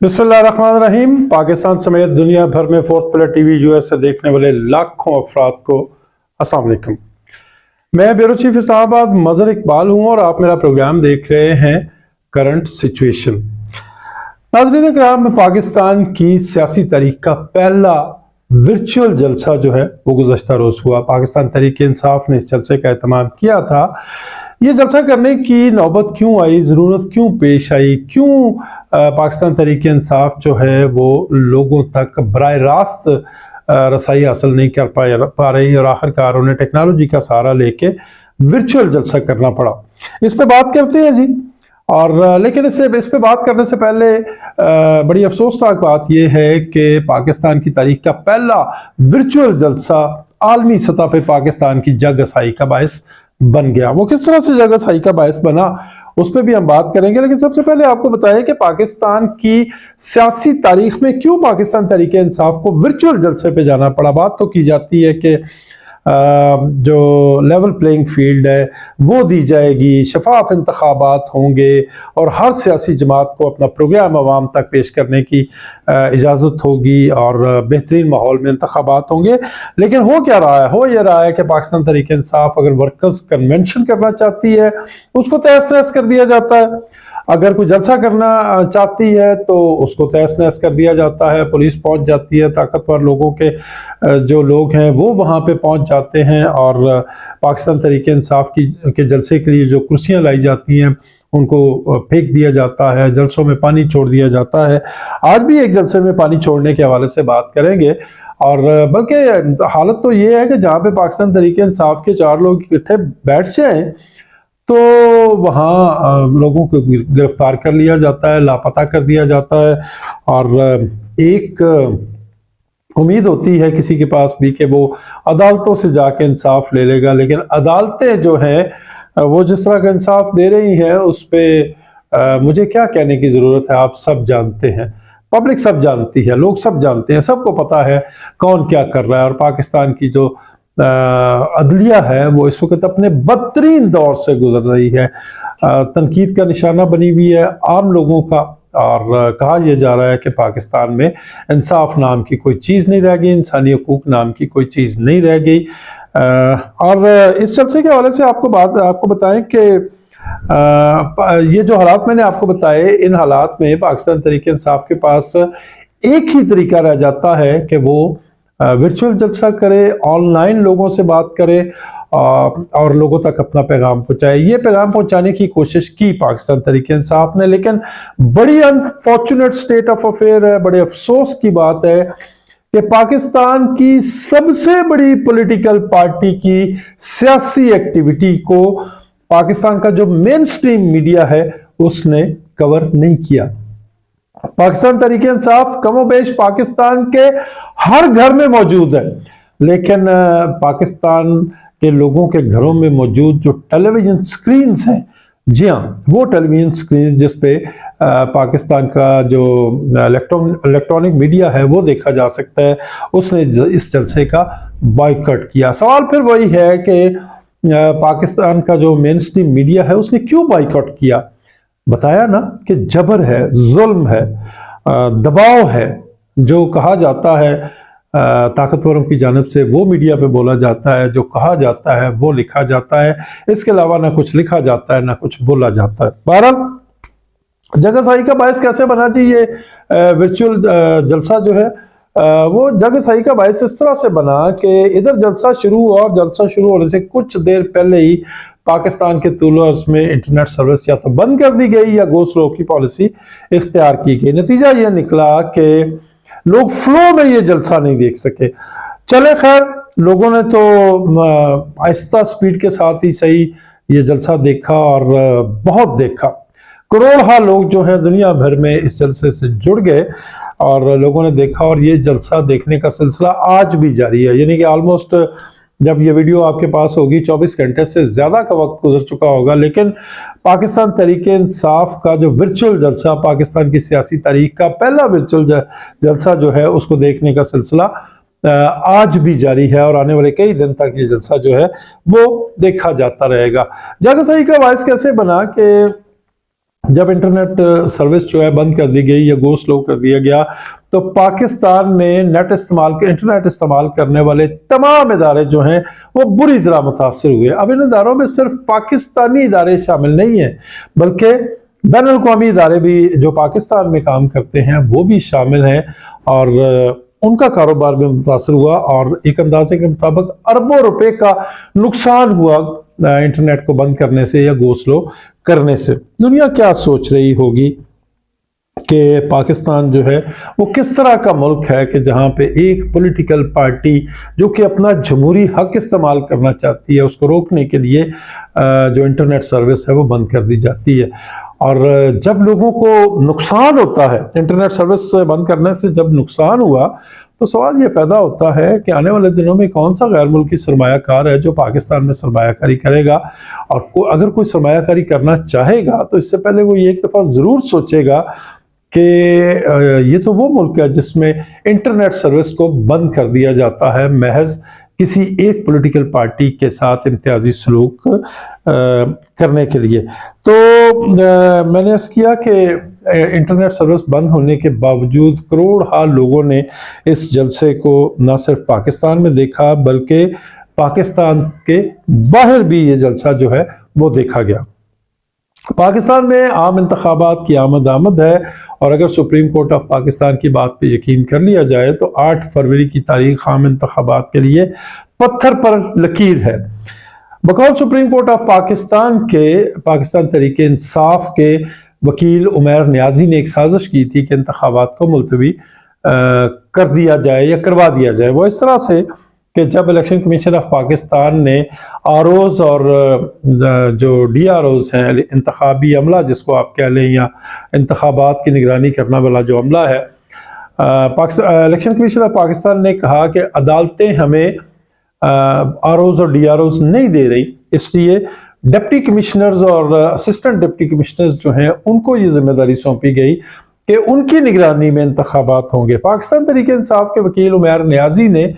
बिस्मिल्लाहिर्रहमानिर्रहीम। पाकिस्तान समेत दुनिया भर में फोर्थ पिलर टीवी यूएस से देखने वाले लाखों अफराद को अस्सलाम वालेकुम। मैं ब्यूरो चीफ इस्लामाबाद मजहर इकबाल हूँ और आप मेरा प्रोग्राम देख रहे हैं करंट सिचुएशन। नाज़रीन किराम, पाकिस्तान की सियासी तारीख का पहला वर्चुअल जलसा जो है वो गुज़श्ता रोज़ हुआ। पाकिस्तान तहरीक इंसाफ ने इस जलसे का एहतमाम किया था। ये जलसा करने की नौबत क्यों आई, ज़रूरत क्यों पेश आई, क्यों पाकिस्तान तहरीक इंसाफ जो है वो लोगों तक बराह रास्त रसाई हासिल नहीं कर पा रही और आखिरकार उन्हें टेक्नोलॉजी का सहारा लेके वर्चुअल जलसा करना पड़ा। इस पे बात करते हैं जी। और लेकिन इस पे बात करने से पहले बड़ी अफसोसनाक बात यह है कि पाकिस्तान की तारीख का पहला वर्चुअल जलसा आलमी सतह पे पाकिस्तान की जग असाई का बायस बन गया। वो किस तरह से जग असाई का बायस बना उस पर भी हम बात करेंगे, लेकिन सबसे पहले आपको बताएं कि पाकिस्तान की सियासी तारीख में क्यों पाकिस्तान तहरीक इंसाफ को वर्चुअल जलसे पे जाना पड़ा। बात तो की जाती है कि जो लेवल प्लेइंग फील्ड है वो दी जाएगी, शफाफ इंतखाबात होंगे और हर सियासी जमात को अपना प्रोग्राम अवाम तक पेश करने की इजाज़त होगी और बेहतरीन माहौल में इंतखाबात होंगे। लेकिन हो क्या रहा है? हो ये रहा है कि पाकिस्तान तहरीक इंसाफ अगर वर्कर्स कन्वेंशन करना चाहती है उसको तहस नहस कर दिया जाता है, अगर कोई जलसा करना चाहती है तो उसको तहस नहस कर दिया जाता है, पुलिस पहुंच जाती है, ताकतवर लोगों के जो लोग हैं वो वहां पे पहुंच जाते हैं और पाकिस्तान तहरीक इंसाफ के जलसे के लिए जो कुर्सियां लाई जाती हैं उनको फेंक दिया जाता है, जलसों में पानी छोड़ दिया जाता है। आज भी एक जलसे में पानी छोड़ने के हवाले से बात करेंगे और बल्कि हालत तो ये है कि जहाँ पे पाकिस्तान तहरीक इंसाफ के 4 लोग इकट्ठे बैठ जाएं तो वहाँ लोगों को गिरफ्तार कर लिया जाता है, लापता कर दिया जाता है और एक उम्मीद होती है किसी के पास भी कि वो अदालतों से जाके इंसाफ ले लेगा, लेकिन अदालतें जो हैं वो जिस तरह का इंसाफ दे रही हैं उस पर मुझे क्या कहने की ज़रूरत है, आप सब जानते हैं, पब्लिक सब जानती है, लोग सब जानते हैं, सबको पता है कौन क्या कर रहा है। और पाकिस्तान की जो अदलिया है वो इस वक्त अपने बदतरीन दौर से गुजर रही है, तनकीद का निशाना बनी हुई है आम लोगों का। और कहा यह जा रहा है कि पाकिस्तान में इंसाफ नाम की कोई चीज़ नहीं रह गई, इंसानी हकूक नाम की कोई चीज़ नहीं रह गई। और इस जलसे के हवाले से आपको बताएं कि ये जो हालात मैंने आपको बताए, इन हालात में पाकिस्तान तहरीक इंसाफ के पास एक ही तरीका रह जाता है कि वो वर्चुअल जलसा करे, ऑनलाइन लोगों से बात करे और लोगों तक अपना पैगाम पहुंचाए। ये पैगाम पहुंचाने की कोशिश की पाकिस्तान तहरीक इंसाफ ने, लेकिन बड़ी अनफॉर्चुनेट स्टेट ऑफ अफेयर है, बड़े अफसोस की बात है कि पाकिस्तान की सबसे बड़ी पॉलिटिकल पार्टी की सियासी एक्टिविटी को पाकिस्तान का जो मेन स्ट्रीम मीडिया है उसने कवर नहीं किया। पाकिस्तान तहरीक इंसाफ कमोबेश पाकिस्तान के हर घर में मौजूद है, लेकिन पाकिस्तान के लोगों के घरों में मौजूद जो टेलीविजन स्क्रीन्स हैं, जी हाँ, वो टेलीविजन स्क्रीन जिस पे पाकिस्तान का जो इलेक्ट्रॉनिक मीडिया है वो देखा जा सकता है, उसने इस जलसे का बॉयकॉट किया। सवाल फिर वही है कि पाकिस्तान का जो मेन स्ट्रीम मीडिया है उसने क्यों बॉयकॉट किया? बताया ना कि जबर है, जुल्म है, दबाव है, जो कहा जाता है ताकतवरों की जानिब से वो मीडिया पे बोला जाता है, जो कहा जाता है वो लिखा जाता है, इसके अलावा ना कुछ लिखा जाता है ना कुछ बोला जाता है। बहरहाल जगहसाई का बायस कैसे बना जी ये वर्चुअल जलसा जो है वो जगहसाई का बायस इस तरह से बना कि इधर जलसा शुरू हुआ और जलसा शुरू होने से कुछ देर पहले ही पाकिस्तान के तूलर्स में इंटरनेट सर्विस या तो बंद कर दी गई या गो स्लो की पॉलिसी इख्तियार की गई। नतीजा यह निकला कि लोग फ्लो में ये जलसा नहीं देख सके। चले खैर, लोगों ने तो आहिस्ता स्पीड के साथ ही सही ये जलसा देखा और बहुत देखा। करोड़ों लोग जो हैं दुनिया भर में इस जलसे से जुड़ गए और लोगों ने देखा और ये जलसा देखने का सिलसिला आज भी जारी है। यानी कि ऑलमोस्ट जब ये वीडियो आपके पास होगी 24 घंटे से ज्यादा का वक्त गुजर चुका होगा, लेकिन पाकिस्तान तहरीक इंसाफ का जो वर्चुअल जलसा, पाकिस्तान की सियासी तारीख का पहला वर्चुअल जलसा जो है उसको देखने का सिलसिला आज भी जारी है और आने वाले कई दिन तक ये जलसा जो है वो देखा जाता रहेगा। जगहसाई का बायस कैसे बना कि जब इंटरनेट सर्विस जो है बंद कर दी गई या गो स्लो कर दिया गया, तो पाकिस्तान में इंटरनेट इस्तेमाल करने वाले तमाम इदारे जो हैं वो बुरी तरह मुतासर हुए। अब इन इदारों में सिर्फ पाकिस्तानी इदारे शामिल नहीं हैं, बल्कि बैन अल-अक़वामी इदारे भी जो पाकिस्तान में काम करते हैं वो भी शामिल हैं, और उनका कारोबार भी मुतासर हुआ, और एक अंदाजे के मुताबिक अरबों रुपए का नुकसान हुआ इंटरनेट को बंद करने से या गो स्लो करने से। दुनिया क्या सोच रही होगी कि पाकिस्तान जो है वो किस तरह का मुल्क है कि जहाँ पे एक पॉलिटिकल पार्टी जो कि अपना जमहूरी हक इस्तेमाल करना चाहती है, उसको रोकने के लिए जो इंटरनेट सर्विस है वो बंद कर दी जाती है। और जब लोगों को नुकसान होता है, इंटरनेट सर्विस बंद करने से जब नुकसान हुआ, तो सवाल ये पैदा होता है कि आने वाले दिनों में कौन सा गैर मुल्की सरमायाकार है जो पाकिस्तान में सरमायाकारी करेगा, और अगर कोई सरमायाकारी करना चाहेगा तो इससे पहले वो ये एक दफ़ा ज़रूर सोचेगा कि ये तो वो मुल्क है जिसमें इंटरनेट सर्विस को बंद कर दिया जाता है महज किसी एक पॉलिटिकल पार्टी के साथ इम्तियाजी सलूक करने के लिए। तो मैंने अर्ज़ किया कि इंटरनेट सर्विस बंद होने के बावजूद करोड़ लोगों ने इस जलसे को न सिर्फ पाकिस्तान में देखा, बल्कि पाकिस्तान के बाहर भी ये जलसा जो है वो देखा गया। पाकिस्तान में आम इंतखाबात की आमद है, और अगर सुप्रीम कोर्ट ऑफ पाकिस्तान की बात पे यकीन कर लिया जाए तो 8 फरवरी की तारीख आम इंतखाबात के लिए पत्थर पर लकीर है। बकौल सुप्रीम कोर्ट ऑफ पाकिस्तान के पाकिस्तान तहरीक इंसाफ के वकील उमैर नियाजी ने एक साजिश की थी कि इंतखाबात को मुलतवी कर दिया जाए या करवा दिया जाए। वो इस तरह से कि जब इलेक्शन कमीशन ऑफ पाकिस्तान ने आरओज़ और जो DROज़ हैं, इंतखाबी अमला जिसको आप कह लें, या इंतखाबात की निगरानी करने वाला जो अमला है, इलेक्शन कमीशन ऑफ पाकिस्तान ने कहा कि अदालतें हमें आरओज़ और DROज़ नहीं दे रही, इसलिए डिप्टी कमिश्नर्स और असिस्टेंट डिप्टी कमिश्नर्स जो हैं उनको ये जिम्मेदारी सौंपी गई कि उनकी निगरानी में इंतखाबात होंगे। पाकिस्तान तहरीक इंसाफ के वकील उमैर नियाजी ने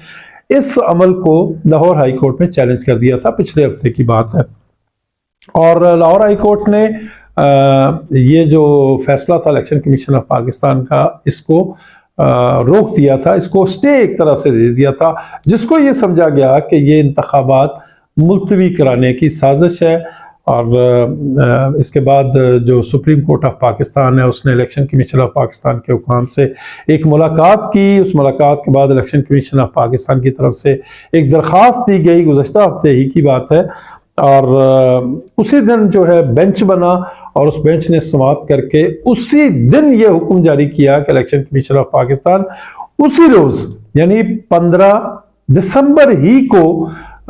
इस अमल को लाहौर हाई कोर्ट में चैलेंज कर दिया था, पिछले हफ्ते की बात है, और लाहौर हाई कोर्ट ने ये जो फैसला था इलेक्शन कमीशन ऑफ पाकिस्तान का, इसको रोक दिया था, इसको स्टे एक तरह से दे दिया था, जिसको ये समझा गया कि ये इंतखाबात मुलतवी कराने की साजिश है। और इसके बाद जो सुप्रीम कोर्ट ऑफ पाकिस्तान है उसने इलेक्शन कमीशन ऑफ पाकिस्तान के हुकाम से एक मुलाकात की। उस मुलाकात के बाद इलेक्शन कमीशन ऑफ पाकिस्तान की तरफ से एक दरख्वास्त दी गई, गुज़श्ता हफ्ते ही की बात है, और उसी दिन जो है बेंच बना, और उस बेंच ने समाअत करके उसी दिन ये हुक्म जारी किया कि इलेक्शन कमीशन ऑफ पाकिस्तान उसी रोज़ यानी 15 दिसंबर ही को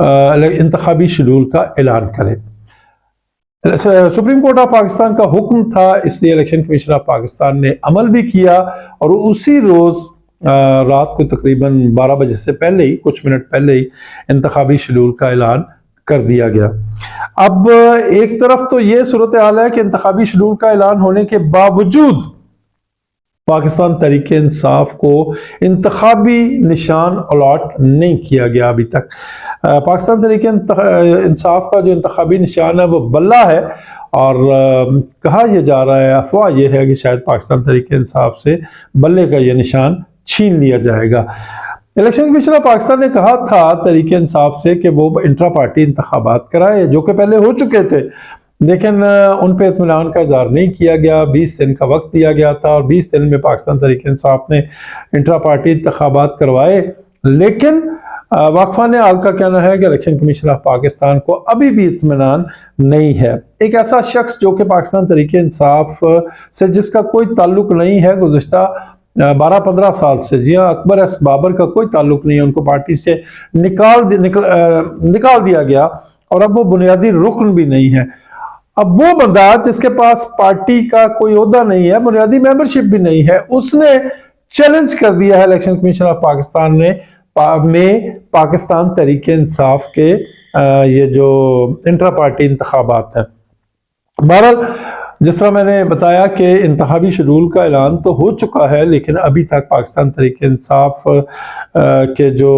इंतखाबी शेड्यूल का ऐलान करे। सुप्रीम कोर्ट ऑफ पाकिस्तान का हुक्म था, इसलिए इलेक्शन कमीशन ऑफ पाकिस्तान ने अमल भी किया, और उसी रोज़ रात को तकरीबन 12 बजे से पहले ही, कुछ मिनट पहले ही इंतखाबी शेड्यूल का ऐलान कर दिया गया। अब एक तरफ तो ये सूरत हाल है कि इंतखाबी शेड्यूल का ऐलान होने के बावजूद पाकिस्तान तहरीक इंसाफ को इंतखाबी निशान अलॉट नहीं किया गया अभी तक। पाकिस्तान तहरीक इंसाफ का जो इंतखाबी निशान है वो बल्ला है, और कहा यह जा रहा है, अफवाह यह है कि शायद पाकिस्तान तहरीक इंसाफ से बल्ले का यह निशान छीन लिया जाएगा। इलेक्शन कमीशन ऑफ पाकिस्तान ने कहा था तहरीक इंसाफ से कि वो इंट्रा पार्टी इंतखाबात कराए, जो कि पहले हो चुके थे, लेकिन उन पर इत्मीनान का इजहार नहीं किया गया। 20 दिन का वक्त दिया गया था, और 20 दिन में पाकिस्तान तहरीक इंसाफ ने इंट्रा पार्टी इंतखाबात करवाए, लेकिन वाकफान हाल का कहना है कि इलेक्शन कमीशन ऑफ पाकिस्तान को अभी भी इत्मीनान नहीं है। एक ऐसा शख्स जो कि पाकिस्तान तहरीक इंसाफ से जिसका कोई ताल्लुक नहीं है गुज़श्ता 12-15 साल से, जी हाँ, अकबर एस बाबर का कोई ताल्लुक नहीं है, उनको पार्टी से निकाल दिया गया, और अब वो बुनियादी रुकन भी नहीं है। अब वो बंदा जिसके पास पार्टी का कोई ओहदा नहीं है, बुनियादी मेंबरशिप भी नहीं है, उसने चैलेंज कर दिया है इलेक्शन कमीशन ऑफ पाकिस्तान में पाकिस्तान तहरीक इंसाफ के ये जो इंट्रा पार्टी इंतखाबात हैं। बहरहाल जिस तरह मैंने बताया कि इंतखाबी शेड्यूल का ऐलान तो हो चुका है, लेकिन अभी तक पाकिस्तान तहरीक इंसाफ के जो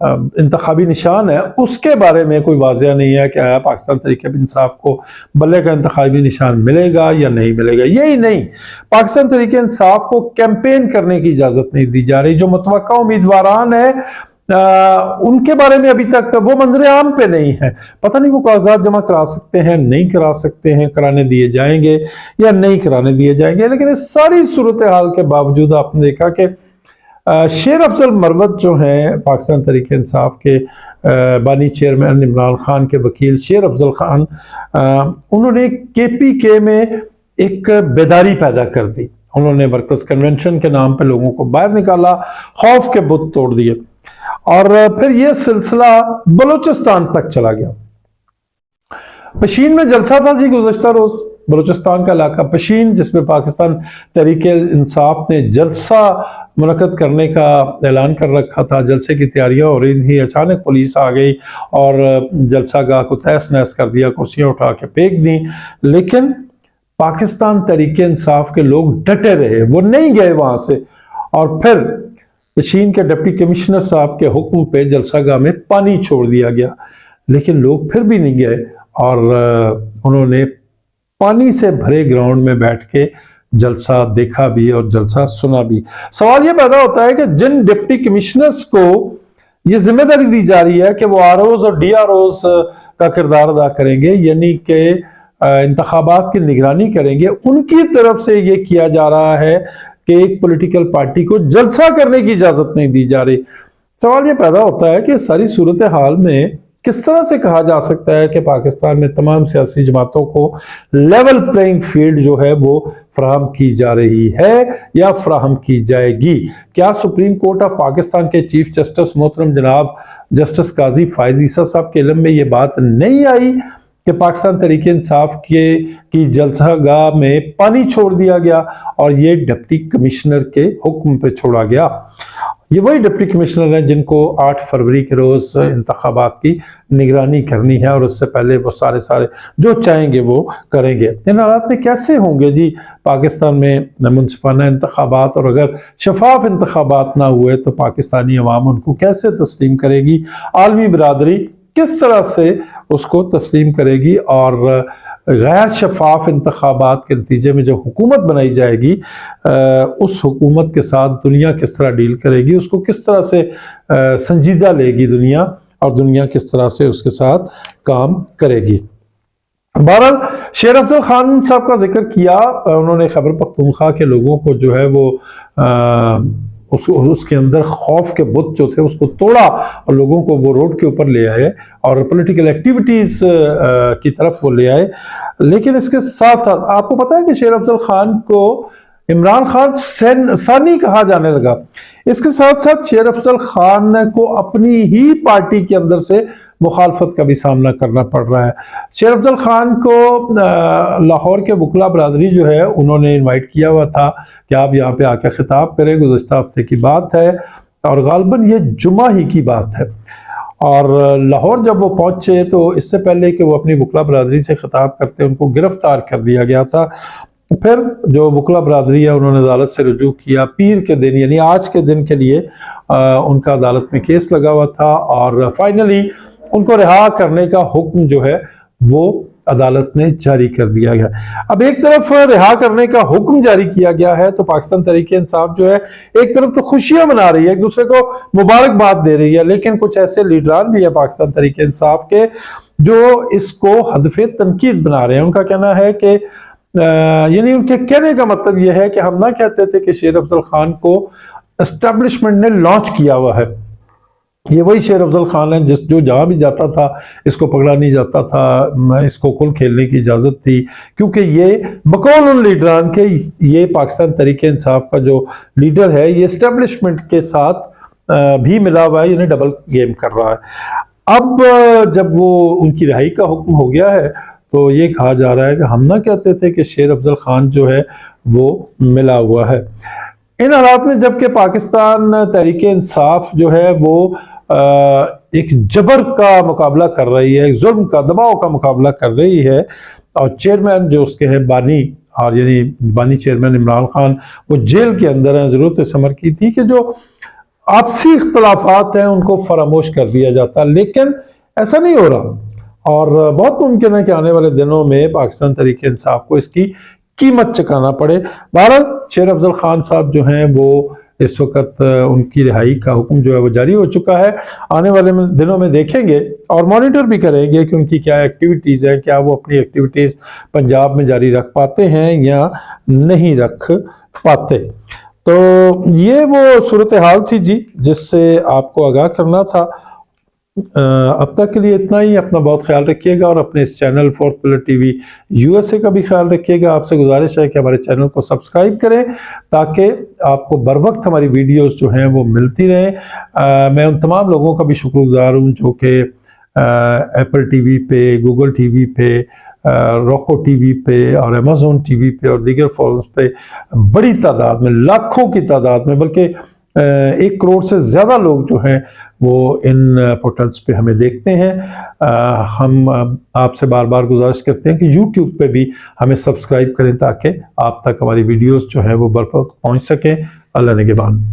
انتخابی نشان ہے اس کے بارے میں کوئی واضح نہیں ہے کہ آیا پاکستان تحریک انصاف کو بلے کا انتخابی نشان ملے گا یا نہیں ملے گا۔ یہی نہیں، پاکستان تحریک انصاف کو کیمپین کرنے کی اجازت نہیں دی جا رہی۔ جو متوقع امیدواران ہیں ان کے بارے میں ابھی تک وہ منظر عام پہ نہیں ہے، پتہ نہیں وہ کاغذات جمع کرا سکتے ہیں نہیں کرا سکتے ہیں، کرانے دیے جائیں گے یا نہیں کرانے دیے جائیں گے۔ لیکن اس ساری صورتحال کے باوجود آپ نے دیکھا کہ شیر افضل مروت جو ہیں پاکستان تحریک انصاف کے بانی چیئرمین عمران خان کے وکیل شیر افضل خان، انہوں نے کے پی کے میں ایک بیداری پیدا کر دی۔ انہوں نے مرکز کنونشن کے نام پہ لوگوں کو باہر نکالا، خوف کے بت توڑ دیے، اور پھر یہ سلسلہ بلوچستان تک چلا گیا۔ پشین میں جلسہ تھا جی گزشتہ روز، بلوچستان کا علاقہ پشین، جس میں پاکستان تحریک انصاف نے جلسہ منعقد کرنے کا اعلان کر رکھا تھا۔ جلسے کی تیاریاں ہو رہی تھیں، اچانک پولیس آ گئی اور جلسہ گاہ کو تہس نہس کر دیا، کرسیاں اٹھا کے پھینک دیں۔ لیکن پاکستان تحریک انصاف کے لوگ ڈٹے رہے، وہ نہیں گئے وہاں سے، اور پھر پشین کے ڈپٹی کمشنر صاحب کے حکم پہ جلسہ گاہ میں پانی چھوڑ دیا گیا، لیکن لوگ پھر بھی نہیں گئے، اور انہوں نے پانی سے بھرے گراؤنڈ میں بیٹھ کے جلسہ دیکھا بھی اور جلسہ سنا بھی۔ سوال یہ پیدا ہوتا ہے کہ جن ڈپٹی کمشنرز کو یہ ذمہ داری دی جا رہی ہے کہ وہ آر اوز اور ڈی آر اوز کا کردار ادا کریں گے، یعنی کہ انتخابات کی نگرانی کریں گے، ان کی طرف سے یہ کیا جا رہا ہے کہ ایک پولیٹیکل پارٹی کو جلسہ کرنے کی اجازت نہیں دی جا رہی۔ سوال یہ پیدا ہوتا ہے کہ ساری صورتحال میں کس طرح سے کہا جا سکتا ہے کہ پاکستان میں تمام سیاسی جماعتوں کو لیول پلینگ فیلڈ جو ہے وہ فراہم کی جا رہی ہے یا فراہم کی جائے گی؟ کیا سپریم کورٹ آف پاکستان کے چیف جسٹس محترم جناب جسٹس قاضی فائز عیسیٰ صاحب کے علم میں یہ بات نہیں آئی کہ پاکستان تحریک انصاف کی جلسہ گاہ میں پانی چھوڑ دیا گیا اور یہ ڈپٹی کمشنر کے حکم پہ چھوڑا گیا؟ یہ وہی ڈپٹی کمشنر ہیں جن کو 8 فروری کے روز انتخابات کی نگرانی کرنی ہے، اور اس سے پہلے وہ سارے جو چاہیں گے وہ کریں گے۔ ان حالات میں کیسے ہوں گے جی پاکستان میں منصفانہ انتخابات؟ اور اگر شفاف انتخابات نہ ہوئے تو پاکستانی عوام ان کو کیسے تسلیم کرے گی؟ عالمی برادری کس طرح سے اس کو تسلیم کرے گی؟ اور غیر شفاف انتخابات کے نتیجے میں جو حکومت بنائی جائے گی، اس حکومت کے ساتھ دنیا کس طرح ڈیل کرے گی؟ اس کو کس طرح سے سنجیدہ لے گی دنیا، اور دنیا کس طرح سے اس کے ساتھ کام کرے گی؟ بہرحال شیر افضل خان صاحب کا ذکر کیا، انہوں نے خیبر پختونخوا کے لوگوں کو جو ہے وہ اس کے اندر خوف کے بت جو تھے اس کو توڑا اور لوگوں کو وہ روڈ کے اوپر لے آئے اور پولیٹیکل ایکٹیویٹیز کی طرف وہ لے آئے۔ لیکن اس کے ساتھ ساتھ آپ کو پتا ہے کہ شیر افضل خان کو عمران خان ثانی کہا جانے لگا۔ اس کے ساتھ ساتھ شیر افضل خان کو اپنی ہی پارٹی کے اندر سے مخالفت کا بھی سامنا کرنا پڑ رہا ہے۔ شیر افضل خان کو لاہور کے وکلا برادری جو ہے انہوں نے انوائٹ کیا ہوا تھا کہ آپ یہاں پہ آ کے خطاب کریں، گزشتہ ہفتے کی بات ہے اور غالباً یہ جمعہ ہی کی بات ہے۔ اور لاہور جب وہ پہنچے تو اس سے پہلے کہ وہ اپنی وکلا برادری سے خطاب کرتے ان کو گرفتار کر دیا گیا تھا۔ پھر جو وکلا برادری ہے انہوں نے عدالت سے رجوع کیا، پیر کے دن یعنی آج کے دن کے لیے ان کا عدالت میں کیس لگا ہوا تھا، اور فائنلی ان کو رہا کرنے کا حکم جو ہے وہ عدالت نے جاری کر دیا گیا۔ اب ایک طرف رہا کرنے کا حکم جاری کیا گیا ہے تو پاکستان تحریک انصاف جو ہے ایک طرف تو خوشیاں منا رہی ہے، ایک دوسرے کو مبارکباد دے رہی ہے، لیکن کچھ ایسے لیڈران بھی ہیں پاکستان تحریک انصاف کے جو اس کو ہدف تنقید بنا رہے ہیں۔ ان کا کہنا ہے کہ یعنی ان کے کہنے کا مطلب یہ ہے کہ ہم نہ کہتے تھے کہ شیر افضل خان کو اسٹیبلشمنٹ نے لانچ کیا ہوا ہے۔ یہ وہی شیر افضل خان ہے جو جہاں بھی جاتا تھا اس کو پکڑا نہیں جاتا تھا، اس کو کھل کھیلنے کی اجازت تھی، کیونکہ یہ بقول ان لیڈران کے یہ پاکستان تحریک انصاف کا جو لیڈر ہے یہ اسٹیبلشمنٹ کے ساتھ بھی ملا ہوا ہے، یعنی ڈبل گیم کر رہا ہے۔ اب جب وہ ان کی رہائی کا حکم ہو گیا ہے تو یہ کہا جا رہا ہے کہ ہم نہ کہتے تھے کہ شیر افضل خان جو ہے وہ ملا ہوا ہے۔ ان حالات میں جبکہ پاکستان تحریک انصاف جو ہے وہ ایک جبر کا مقابلہ کر رہی ہے، ایک ظلم کا دباؤ کا مقابلہ کر رہی ہے، اور چیئرمین جو اس کے ہیں بانی، اور یعنی بانی چیئرمین عمران خان وہ جیل کے اندر ہیں۔ ضرورت اس امر کی تھی کہ جو आपसी इख्तलाफात हैं उनको फरामोश कर दिया जाता, लेकिन ऐसा नहीं हो रहा और बहुत मुमकिन है कि आने वाले दिनों में पाकिस्तान तहरीक इंसाफ को इसकी कीमत चुकाना पड़े। बहरहाल शेर अफजल खान साहब जो हैं वो इस वक्त उनकी रिहाई का हुक्म जो है वो जारी हो चुका है। आने वाले दिनों में देखेंगे और मॉनिटर भी करेंगे कि उनकी क्या एक्टिविटीज़ है, क्या वो अपनी एक्टिविटीज़ पंजाब में जारी रख पाते हैं या नहीं रख पाते। तो ये वो सूरत हाल थी जी जिससे आपको आगाह करना था। अब तक के लिए इतना ही। अपना बहुत ख्याल रखिएगा और अपने इस channel fourth pillar TV USA का भी ख्याल रखिएगा। आपसे गुजारिश है कि हमारे चैनल को सब्सक्राइब करें ताकि आपको बर वक्त हमारी वीडियोस जो हैं वो मिलती रहें। मैं उन तमाम लोगों का भी शुक्रगुजार हूँ जो कि एप्पल टीवी पे, गूगल टीवी पे, रोको टीवी पे और अमेज़न टीवी पे और दीगर फॉर्म्स पे बड़ी तादाद में, लाखों की तादाद में, बल्कि 1 करोड़ से ज़्यादा लोग जो हैं वो इन पोर्टल्स पे हमें देखते हैं। हम आपसे बार बार गुजारिश करते हैं कि यूट्यूब पे भी हमें सब्सक्राइब करें ताकि आप तक हमारी वीडियोस जो हैं वो बर वक्त पहुँच सकें। अल्लाह निगहबान।